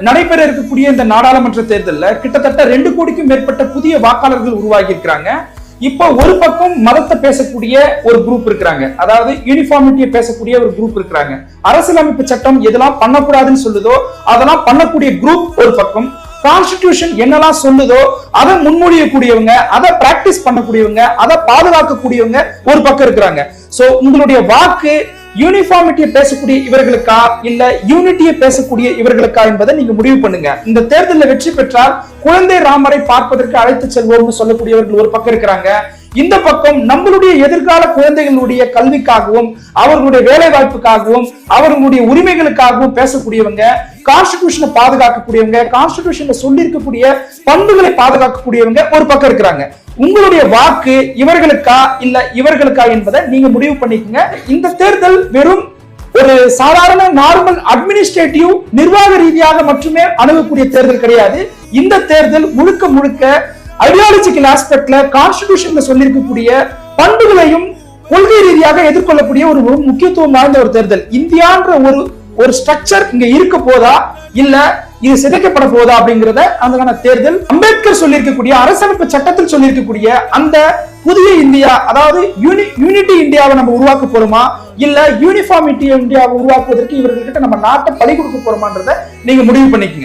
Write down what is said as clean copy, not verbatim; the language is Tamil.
நடைபெற இருக்கக்கூடிய இந்த நாடாளுமன்ற தேர்தலில் கிட்டத்தட்ட 2 கோடிக்கும் மேற்பட்ட புதிய வாக்காளர்கள் உருவாகி இருக்கிறாங்க. இப்போ ஒரு பக்கம் மதத்தை பேசக்கூடிய ஒரு குரூப் இருக்கிறாங்க, அதாவது யூனிஃபார்மிட்டியை பேசக்கூடிய ஒரு குரூப் இருக்கிறாங்க. அரசியலமைப்பு சட்டம் எதெல்லாம் பண்ணக்கூடாதுன்னு சொல்லுதோ அதெல்லாம் பண்ணக்கூடிய குரூப் ஒரு பக்கம், கான்ஸ்டிடியூஷன் என்னெல்லாம் சொல்லுதோ அதை முன்மொழியக்கூடியவங்க, அதை பிராக்டிஸ் பண்ணக்கூடியவங்க, அதை பாதுகாக்கக்கூடியவங்க ஒரு பக்கம் இருக்கிறாங்க. சோ உங்களுடைய வாக்கு யூனிஃபார்மிட்டியை பேசக்கூடிய இவர்களுக்கா இல்ல யூனிட்டியை பேசக்கூடிய இவர்களுக்கா என்பதை நீங்க முடிவு பண்ணுங்க. இந்த தேர்தலில் வெற்றி பெற்றால் குழந்தை ராமரை பார்ப்பதற்கு அழைத்து செல்வோம்னு சொல்லக்கூடியவர்கள் ஒரு பக்கம் இருக்கிறாங்க. இந்த பக்கம் நம்மளுடைய எதிர்கால குழந்தைகளுடைய கல்விக்காகவும் அவர்களுடைய வேலை வாய்ப்புக்காகவும் அவர்களுடைய உரிமைகளுக்காகவும் பேசக்கூடியவங்க, கான்ஸ்டிடியூஷனை பாதுகாக்கக்கூடியவங்க, கான்ஸ்டிடியூஷன்ல சொல்லி இருக்கக்கூடிய பண்புகளை பாதுகாக்கக்கூடியவங்க ஒரு பக்கம் இருக்கிறாங்க. உங்களுடைய வாக்கு இவர்களுக்கா இல்ல இவர்களுக்கா என்பதை நீங்க முடிவு பண்ணிக்கங்க. இந்த தேர்தல் வெறும் ஒரு சாதாரண நார்மல் அட்மினிஸ்ட்ரேட்டிவ் நிர்வாக ரீதியாக மட்டுமே அணுகக்கூடிய தேர்தல் கிடையாது. இந்த தேர்தல் முழுக்க முழுக்க ஐடியாலஜிக்கல் ஆஸ்பெக்ட்ல கான்ஸ்டிடியூஷன்ல சொல்லியிருக்கக்கூடிய பண்புகளையும் கொள்கை ரீதியாக எதிர்கொள்ளக்கூடிய ஒரு முக்கியத்துவம் வாய்ந்த ஒரு தேர்தல். இந்தியான்ற ஒரு ஸ்ட்ரக்சர் இங்க இருக்க போதா இல்ல இது சிதைக்கப்பட போதா அப்படிங்கறத அதுக்கான தேர்தல். அம்பேத்கர் சொல்லியிருக்கக்கூடிய அரசமைப்பு சட்டத்தில் சொல்லியிருக்கக்கூடிய அந்த புதிய இந்தியா, அதாவது யூனிட்டி இந்தியாவை நம்ம உருவாக்க போறோமா இல்ல யூனிஃபார்மிட்டி இந்தியாவை உருவாக்குவதற்கு இவர்கிட்ட நம்ம நாட்டை பலி கொடுக்க போறோமான்றத நீங்க முடிவு பண்ணிக்கங்க.